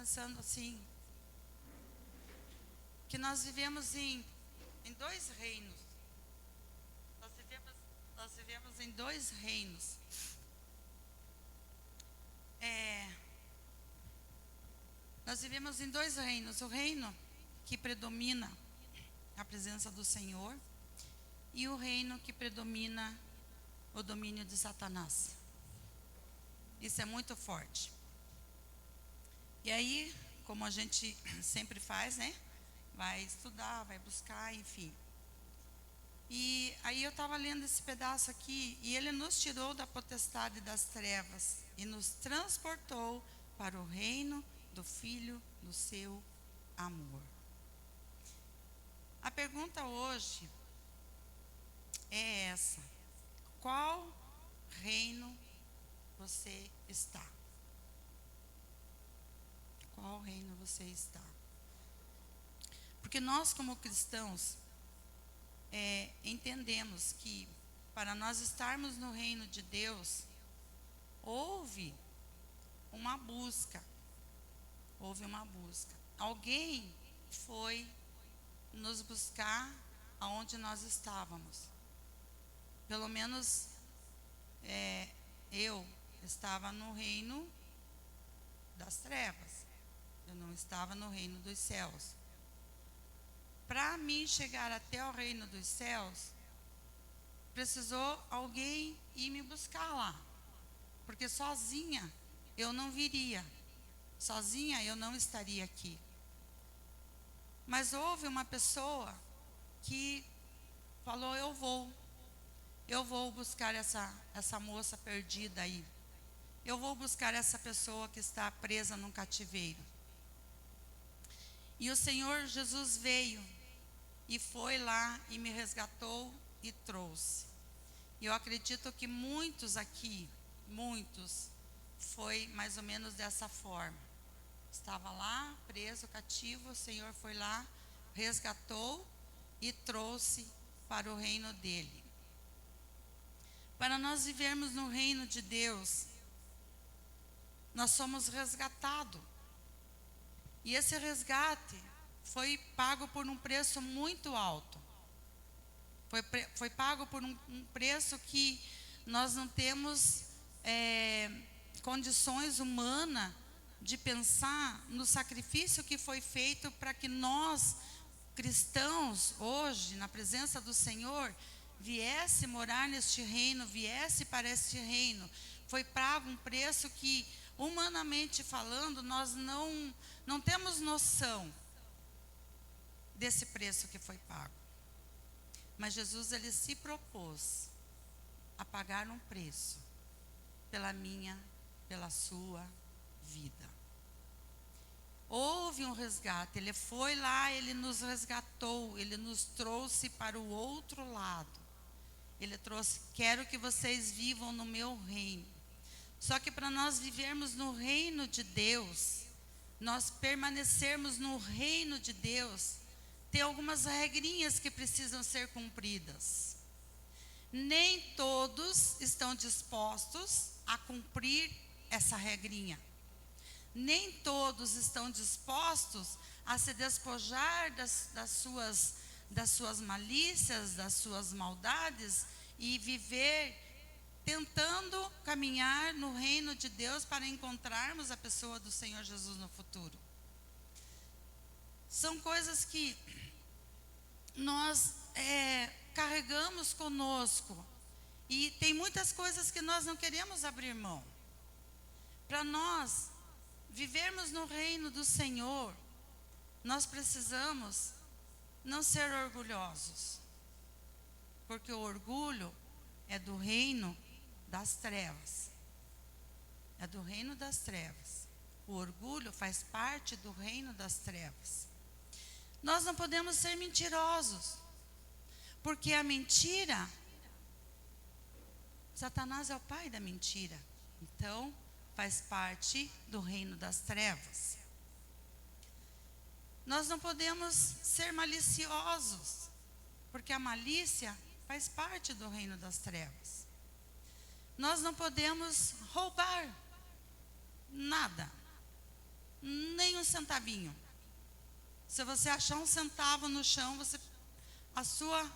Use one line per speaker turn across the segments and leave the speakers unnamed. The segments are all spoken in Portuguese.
pensando assim, que nós vivemos em dois reinos. Nós vivemos em dois reinos. Nós vivemos em dois reinos. O reino que predomina a presença do Senhor e o reino que predomina o domínio de Satanás. Isso é muito forte. E aí, como a gente sempre faz, né? Vai estudar, vai buscar, enfim. E aí eu estava lendo esse pedaço aqui, e ele nos tirou da potestade das trevas e nos transportou para o reino do Filho do seu amor. A pergunta hoje é essa: qual reino você está? Qual reino você está? Porque nós, como cristãos, entendemos que para nós estarmos no reino de Deus, houve uma busca. Alguém foi nos buscar aonde nós estávamos. Pelo menos eu estava no reino das trevas. Eu não estava no reino dos céus. Para mim chegar até o reino dos céus, precisou alguém ir me buscar lá. Porque sozinha eu não viria. Sozinha eu não estaria aqui. Mas houve uma pessoa que falou: eu vou buscar essa moça perdida aí. Eu vou buscar essa pessoa que está presa num cativeiro. E o Senhor Jesus veio e foi lá e me resgatou e trouxe. E eu acredito que muitos aqui, foi mais ou menos dessa forma. Estava lá, preso, cativo, o Senhor foi lá, resgatou e trouxe para o reino dele. Para nós vivermos no reino de Deus, nós somos resgatados. E esse resgate foi pago por um preço muito alto. Foi pago por um preço que nós não temos condições humanas de pensar no sacrifício que foi feito para que nós, cristãos, hoje, na presença do Senhor, viesse morar neste reino, viesse para este reino. Foi pago um preço que, humanamente falando, nós não temos noção desse preço que foi pago. Mas Jesus, ele se propôs a pagar um preço pela minha, pela sua vida. Houve um resgate, ele foi lá, ele nos resgatou, ele nos trouxe para o outro lado. Ele trouxe: quero que vocês vivam no meu reino. Só que para nós vivermos no reino de Deus, nós permanecermos no reino de Deus, tem algumas regrinhas que precisam ser cumpridas. Nem todos estão dispostos a cumprir essa regrinha. Nem todos estão dispostos a se despojar das suas malícias, das suas maldades e viver tentando caminhar no reino de Deus para encontrarmos a pessoa do Senhor Jesus no futuro. São coisas que nós carregamos conosco, e tem muitas coisas que nós não queremos abrir mão. Para nós vivermos no reino do Senhor, nós precisamos não ser orgulhosos, porque o orgulho é do reino das trevas. É do reino das trevas. O orgulho faz parte do reino das trevas. Nós não podemos ser mentirosos, porque a mentira, Satanás é o pai da mentira. Então, faz parte do reino das trevas. Nós não podemos ser maliciosos, porque a malícia faz parte do reino das trevas. Nós não podemos roubar nada. nem um centavinho. Se você achar um centavo no chão, a sua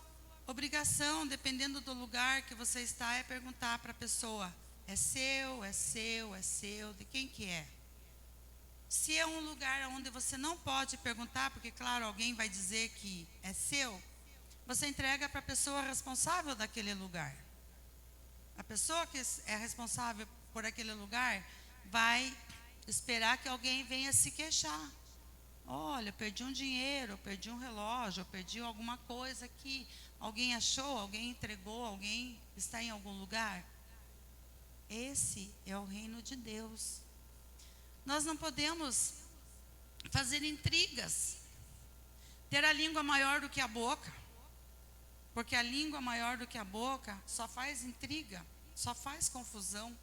obrigação, dependendo do lugar que você está, é perguntar para a pessoa: é seu, é seu, é seu, de quem que é? Se é um lugar onde você não pode perguntar, porque claro, alguém vai dizer que é seu, você entrega para a pessoa responsável daquele lugar. A pessoa que é responsável por aquele lugar vai esperar que alguém venha se queixar. Olha, eu perdi um dinheiro, eu perdi um relógio, eu perdi alguma coisa aqui. Alguém achou, alguém entregou, alguém está em algum lugar. Esse é o reino de Deus. Nós não podemos fazer intrigas, ter a língua maior do que a boca, porque a língua maior do que a boca só faz intriga, só faz confusão.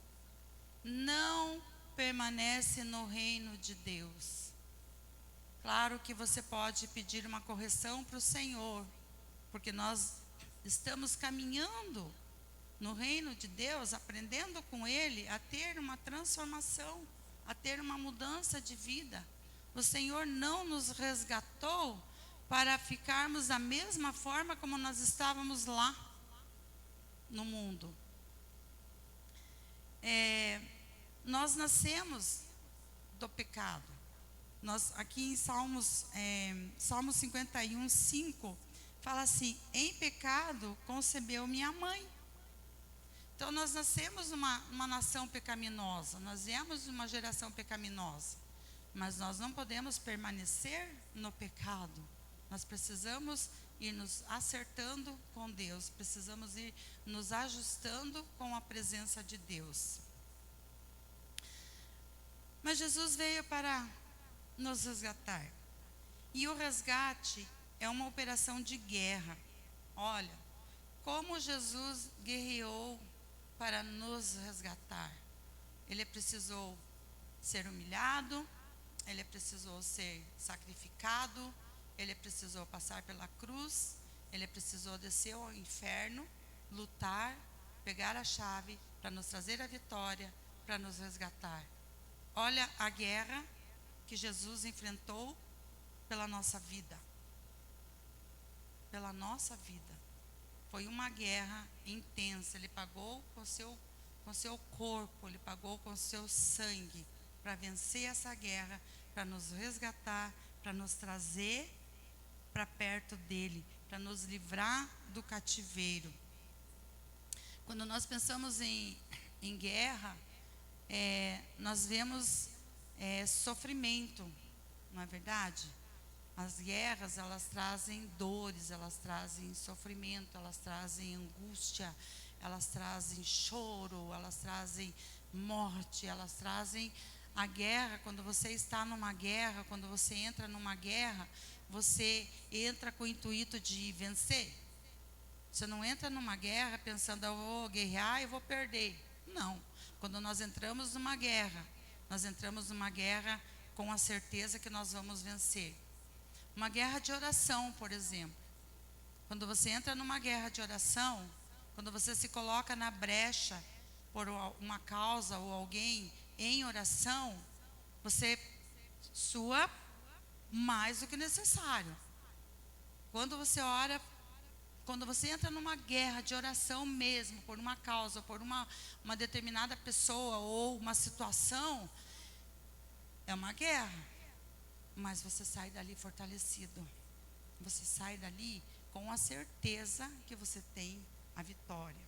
Não permanece no reino de Deus. Claro que você pode pedir uma correção para o Senhor, porque nós estamos caminhando no reino de Deus, aprendendo com Ele a ter uma transformação, a ter uma mudança de vida. O Senhor não nos resgatou para ficarmos da mesma forma como nós estávamos lá no mundo. Nós nascemos do pecado. Nós, aqui em Salmo 51, 5, fala assim: em pecado concebeu minha mãe. Então nós nascemos numa nação pecaminosa, nós viemos de uma geração pecaminosa, mas nós não podemos permanecer no pecado. Nós precisamos ir nos acertando com Deus, precisamos ir nos ajustando com a presença de Deus. Mas Jesus veio para nos resgatar. E o resgate é uma operação de guerra. Olha, como Jesus guerreou para nos resgatar. Ele precisou ser humilhado, ele precisou ser sacrificado, ele precisou passar pela cruz, ele precisou descer ao inferno, lutar, pegar a chave para nos trazer a vitória, para nos resgatar. Olha a guerra que Jesus enfrentou pela nossa vida. Pela nossa vida. Foi uma guerra intensa. Ele pagou com seu corpo, ele pagou com seu sangue para vencer essa guerra, para nos resgatar, para nos trazer para perto dele, para nos livrar do cativeiro. Quando nós pensamos em guerra, nós vemos sofrimento, não é verdade? As guerras, elas trazem dores, elas trazem sofrimento, elas trazem angústia, elas trazem choro, elas trazem morte, elas trazem a guerra. Quando você está numa guerra, quando você entra numa guerra, você entra com o intuito de vencer. Você não entra numa guerra pensando: eu vou guerrear e vou perder. Não. Quando nós entramos numa guerra com a certeza que nós vamos vencer. Uma guerra de oração, por exemplo. Quando você entra numa guerra de oração, quando você se coloca na brecha por uma causa ou alguém em oração, você sua mais do que necessário. Quando você ora, quando você entra numa guerra de oração mesmo, por uma causa, por uma determinada pessoa ou uma situação, é uma guerra. Mas você sai dali fortalecido. Você sai dali com a certeza que você tem a vitória.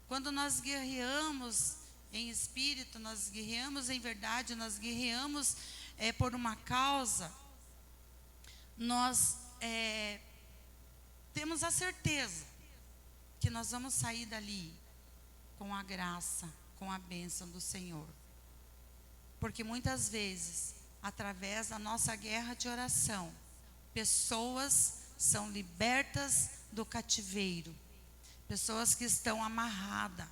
Quando nós guerreamos em espírito, nós guerreamos em verdade, nós guerreamos por uma causa, nós temos a certeza que nós vamos sair dali com a graça, com a bênção do Senhor. Porque muitas vezes, através da nossa guerra de oração, pessoas são libertas do cativeiro, pessoas que estão amarradas,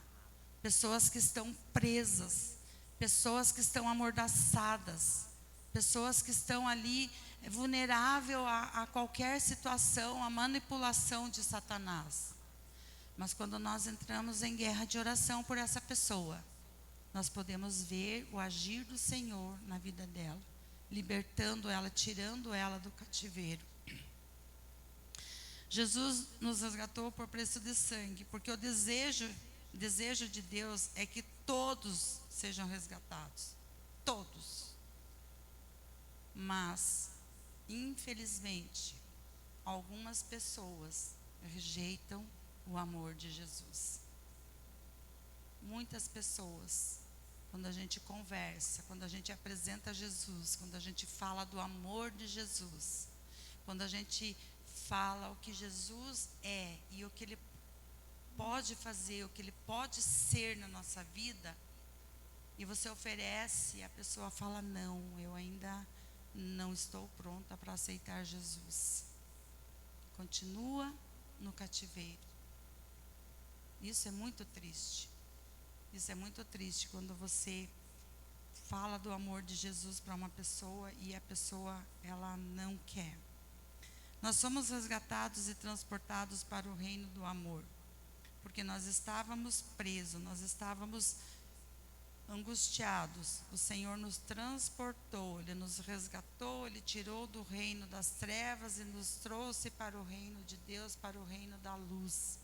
pessoas que estão presas, pessoas que estão amordaçadas, pessoas que estão ali vulneráveis a qualquer situação, a manipulação de Satanás. Mas quando nós entramos em guerra de oração por essa pessoa, nós podemos ver o agir do Senhor na vida dela. libertando ela, tirando ela do cativeiro. Jesus nos resgatou por preço de sangue, porque o desejo de Deus é que todos sejam resgatados. Todos. Mas, infelizmente, algumas pessoas rejeitam o amor de Jesus. Muitas pessoas, quando a gente conversa, quando a gente apresenta Jesus, quando a gente fala do amor de Jesus, quando a gente fala o que Jesus é e o que Ele pode fazer, o que Ele pode ser na nossa vida, e você oferece, a pessoa fala: não, eu ainda não estou pronta para aceitar Jesus. Continua no cativeiro. Isso é muito triste. Isso é muito triste quando você fala do amor de Jesus para uma pessoa e a pessoa, ela não quer. Nós somos resgatados e transportados para o reino do amor, porque nós estávamos presos, nós estávamos angustiados. O Senhor nos transportou, Ele nos resgatou, Ele tirou do reino das trevas e nos trouxe para o reino de Deus, para o reino da luz,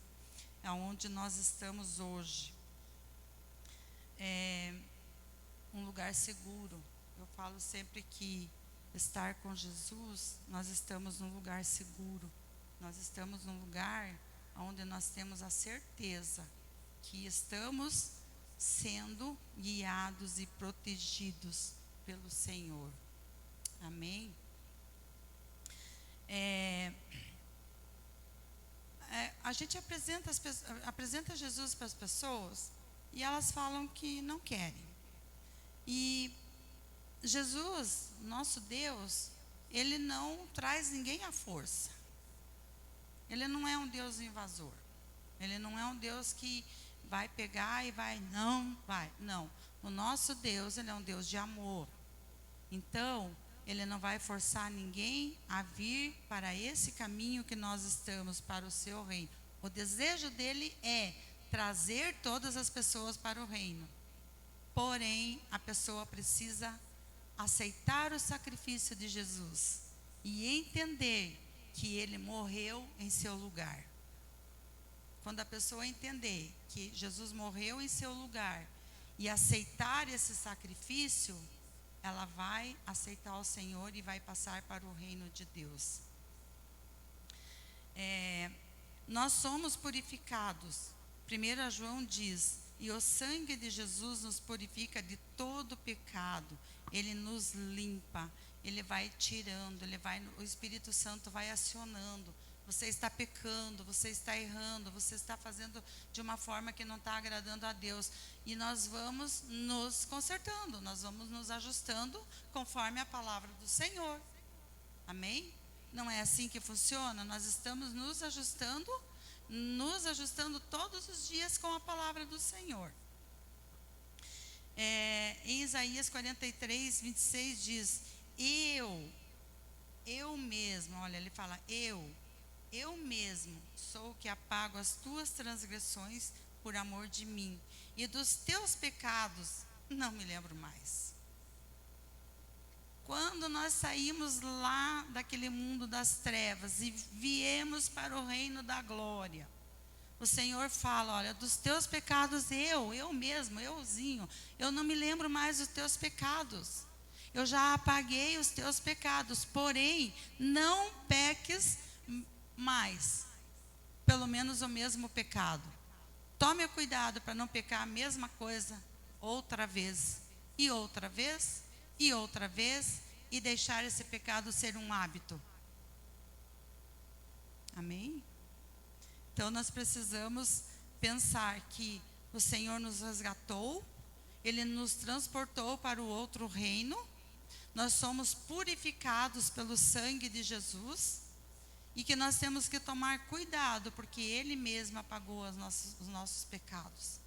é onde nós estamos hoje. É um lugar seguro. Eu falo sempre que estar com Jesus, nós estamos num lugar seguro. Nós estamos num lugar onde nós temos a certeza que estamos sendo guiados e protegidos pelo Senhor. Amém? A gente apresenta Jesus para as pessoas e elas falam que não querem. E Jesus, nosso Deus, Ele não traz ninguém à força. Ele não é um Deus invasor. Ele não é um Deus que vai pegar e não. O nosso Deus, Ele é um Deus de amor. Então, Ele não vai forçar ninguém a vir para esse caminho que nós estamos, para o seu reino. O desejo dele é trazer todas as pessoas para o reino. Porém, a pessoa precisa aceitar o sacrifício de Jesus e entender que Ele morreu em seu lugar. Quando a pessoa entender que Jesus morreu em seu lugar e aceitar esse sacrifício, ela vai aceitar o Senhor e vai passar para o reino de Deus. Nós somos purificados. 1 João diz: e o sangue de Jesus nos purifica de todo pecado. Ele nos limpa, Ele vai tirando, o Espírito Santo vai acionando. Você está pecando, você está errando, você está fazendo de uma forma que não está agradando a Deus. E nós vamos nos consertando, nós vamos nos ajustando conforme a palavra do Senhor. Amém? Não é assim que funciona? Nós estamos nos ajustando todos os dias com a palavra do Senhor. Em Isaías 43, 26 diz: eu mesmo, olha, ele fala, eu mesmo sou o que apago as tuas transgressões por amor de mim, e dos teus pecados não me lembro mais. Quando nós saímos lá daquele mundo das trevas e viemos para o reino da glória, o Senhor fala: olha, dos teus pecados eu mesmo, eu não me lembro mais dos teus pecados. Eu já apaguei os teus pecados, porém, não peques mais, pelo menos o mesmo pecado. Tome cuidado para não pecar a mesma coisa outra vez, e outra vez, e outra vez, e deixar esse pecado ser um hábito. Amém? Então nós precisamos pensar que o Senhor nos resgatou, Ele nos transportou para o outro reino, nós somos purificados pelo sangue de Jesus, e que nós temos que tomar cuidado, porque Ele mesmo apagou os nossos pecados.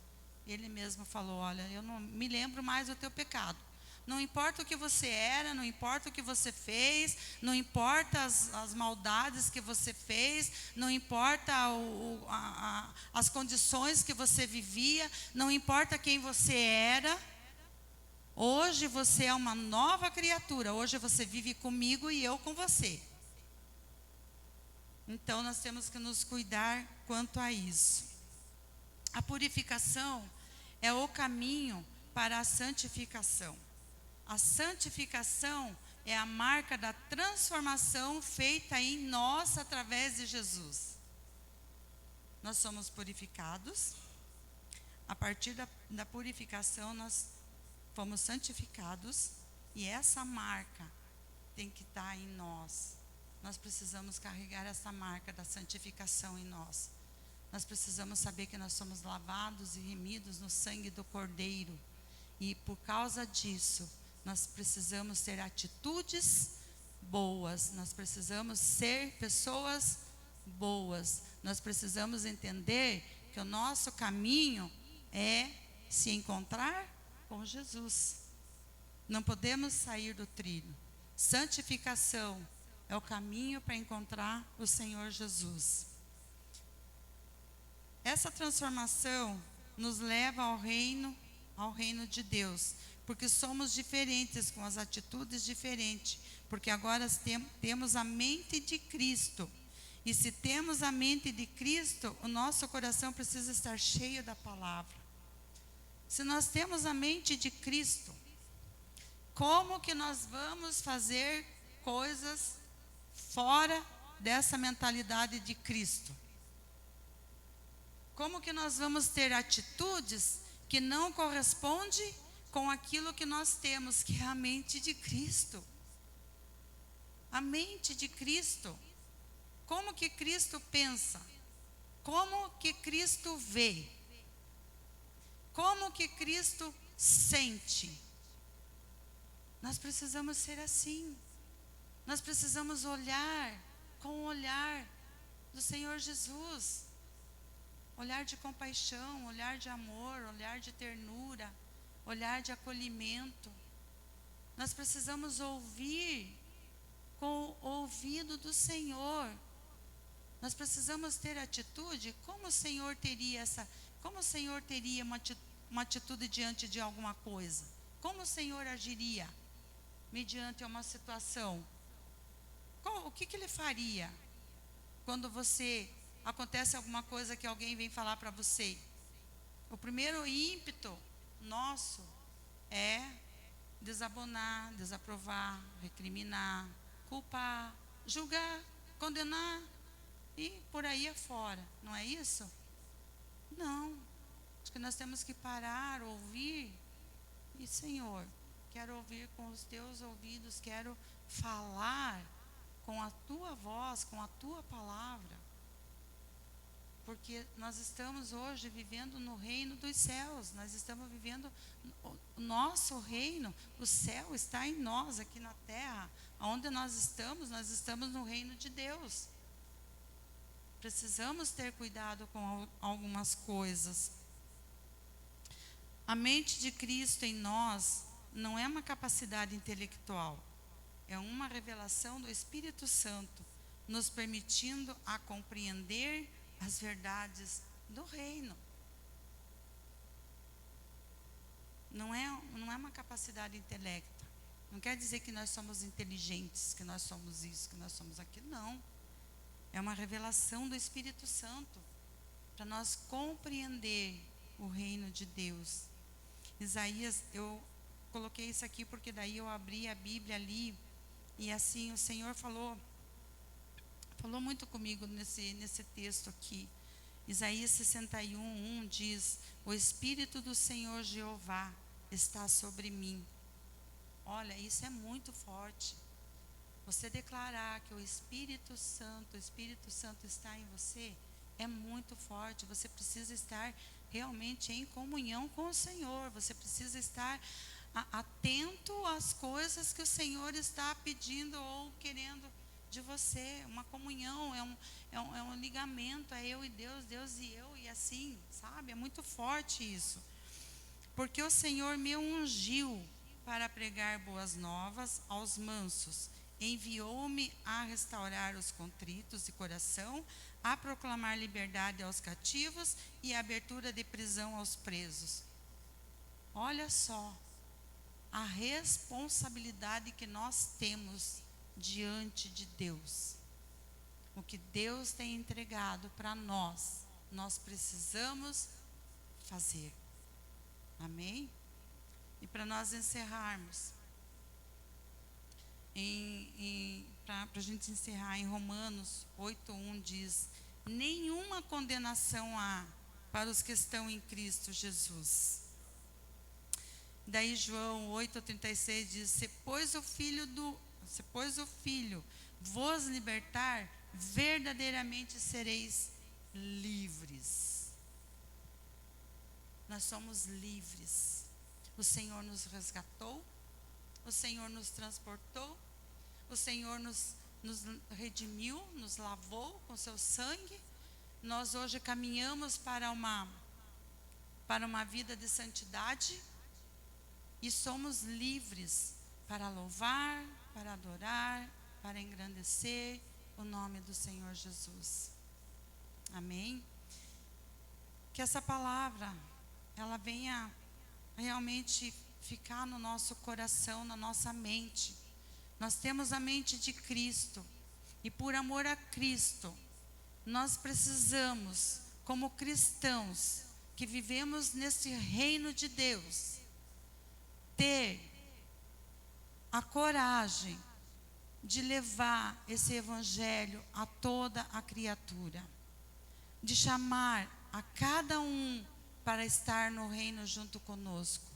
Ele mesmo falou: olha, eu não me lembro mais do teu pecado. Não importa o que você era, não importa o que você fez, não importa as maldades que você fez, não importa as condições que você vivia, não importa quem você era. Hoje você é uma nova criatura. Hoje você vive comigo e eu com você. Então nós temos que nos cuidar quanto a isso. A purificação é o caminho para a santificação. A santificação é a marca da transformação feita em nós através de Jesus. Nós somos purificados. A partir da purificação nós fomos santificados. E essa marca tem que estar em nós. Nós precisamos carregar essa marca da santificação em nós. Nós precisamos saber que nós somos lavados e remidos no sangue do Cordeiro. E por causa disso, nós precisamos ter atitudes boas. Nós precisamos ser pessoas boas. Nós precisamos entender que o nosso caminho é se encontrar com Jesus. Não podemos sair do trilho. Santificação é o caminho para encontrar o Senhor Jesus. Essa transformação nos leva ao reino de Deus, porque somos diferentes, com as atitudes diferentes, porque agora temos a mente de Cristo. E se temos a mente de Cristo, o nosso coração precisa estar cheio da palavra. Se nós temos a mente de Cristo, como que nós vamos fazer coisas fora dessa mentalidade de Cristo? Como que nós vamos ter atitudes que não correspondem com aquilo que nós temos, que é a mente de Cristo? A mente de Cristo. Como que Cristo pensa? Como que Cristo vê? Como que Cristo sente? Nós precisamos ser assim. Nós precisamos olhar com o olhar do Senhor Jesus. Olhar de compaixão, olhar de amor, olhar de ternura, olhar de acolhimento. Nós precisamos ouvir com o ouvido do Senhor. Nós precisamos ter atitude. Como o Senhor teria uma atitude diante de alguma coisa? Como o Senhor agiria mediante uma situação? O que Ele faria quando acontece alguma coisa que alguém vem falar para você? O primeiro ímpeto nosso é desabonar, desaprovar, recriminar, culpar, julgar, condenar e por aí afora. Não é isso? Não. Acho que nós temos que parar, ouvir. E Senhor, quero ouvir com os teus ouvidos, quero falar com a tua voz, com a tua palavra. Porque nós estamos hoje vivendo no reino dos céus. Nós estamos vivendo o nosso reino. O céu está em nós, aqui na terra. Onde nós estamos no reino de Deus. Precisamos ter cuidado com algumas coisas. A mente de Cristo em nós não é uma capacidade intelectual. É uma revelação do Espírito Santo, nos permitindo a compreender as verdades do reino. Não é uma capacidade intelecta. Não quer dizer que nós somos inteligentes, que nós somos isso, que nós somos aquilo. Não. É uma revelação do Espírito Santo para nós compreender o reino de Deus. Isaías, eu coloquei isso aqui porque daí eu abri a Bíblia ali e assim o Senhor falou muito comigo nesse texto aqui. Isaías 61:1 diz: o Espírito do Senhor Jeová está sobre mim. Olha, isso é muito forte. Você declarar que o Espírito Santo está em você, é muito forte. Você precisa estar realmente em comunhão com o Senhor. Você precisa estar atento às coisas que o Senhor está pedindo ou querendo de você. Uma comunhão, é um ligamento, é eu e Deus, Deus e eu, e assim, sabe? É muito forte isso. Porque o Senhor me ungiu para pregar boas novas aos mansos. Enviou-me a restaurar os contritos de coração, a proclamar liberdade aos cativos e a abertura de prisão aos presos. Olha só, a responsabilidade que nós temos diante de Deus. O que Deus tem entregado para nós, nós precisamos fazer. Amém? E para nós encerrarmos, para a gente encerrar, em Romanos 8:1 diz: nenhuma condenação há para os que estão em Cristo Jesus. Daí João 8:36 diz: se pois o Filho vos libertar, verdadeiramente sereis livres. Nós somos livres. O Senhor nos resgatou, o Senhor nos transportou, o Senhor nos redimiu, nos lavou com seu sangue. Nós hoje caminhamos para uma vida de santidade e somos livres para louvar, para adorar, para engrandecer o nome do Senhor Jesus. Amém? Que essa palavra, ela venha realmente ficar no nosso coração, na nossa mente. Nós temos a mente de Cristo, e por amor a Cristo, nós precisamos, como cristãos que vivemos nesse reino de Deus, ter a coragem de levar esse evangelho a toda a criatura, de chamar a cada um para estar no reino junto conosco.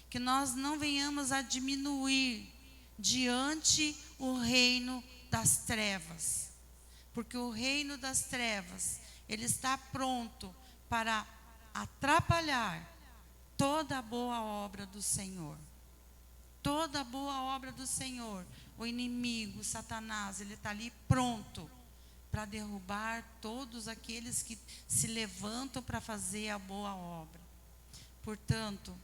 Que nós não venhamos a diminuir diante o reino das trevas, porque o reino das trevas, ele está pronto para atrapalhar toda a boa obra do Senhor. Toda a boa obra do Senhor, o inimigo, Satanás, ele está ali pronto para derrubar todos aqueles que se levantam para fazer a boa obra. Portanto,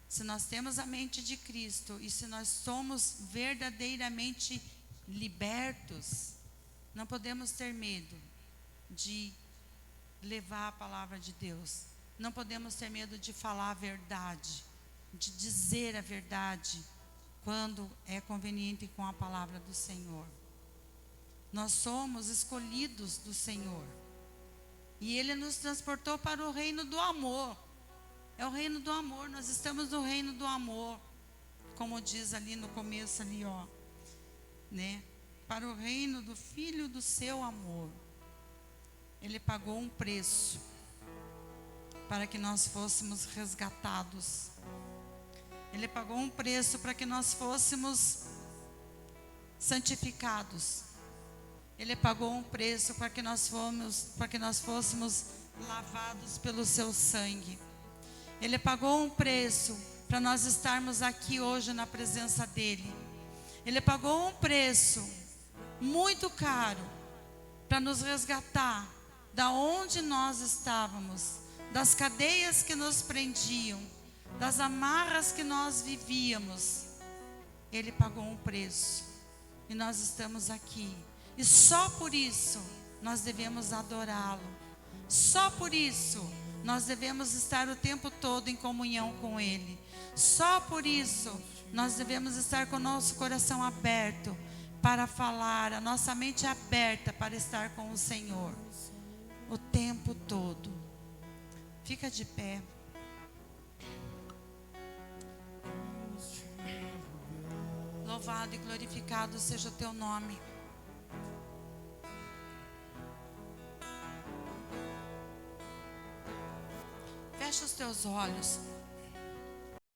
se nós temos a mente de Cristo e se nós somos verdadeiramente libertos, não podemos ter medo de levar a palavra de Deus. Não podemos ter medo de falar a verdade, de dizer a verdade quando é conveniente com a palavra do Senhor. Nós somos escolhidos do Senhor e Ele nos transportou para o reino do amor. É o reino do amor, nós estamos no reino do amor, como diz ali no começo ali, ó, né? Para o reino do Filho do seu amor. Ele pagou um preço para que nós fôssemos resgatados. Ele pagou um preço para que nós fôssemos santificados. Ele pagou um preço para que nós fôssemos lavados pelo seu sangue. Ele pagou um preço para nós estarmos aqui hoje na presença dele. Ele pagou um preço muito caro para nos resgatar da onde nós estávamos, das cadeias que nos prendiam, das amarras que nós vivíamos. Ele pagou um preço e nós estamos aqui. E só por isso nós devemos adorá-lo. Só por isso nós devemos estar o tempo todo em comunhão com Ele. Só por isso nós devemos estar com o nosso coração aberto para falar, a nossa mente aberta para estar com o Senhor o tempo todo. Fica de pé. Louvado e glorificado seja o teu nome. Fecha os teus olhos.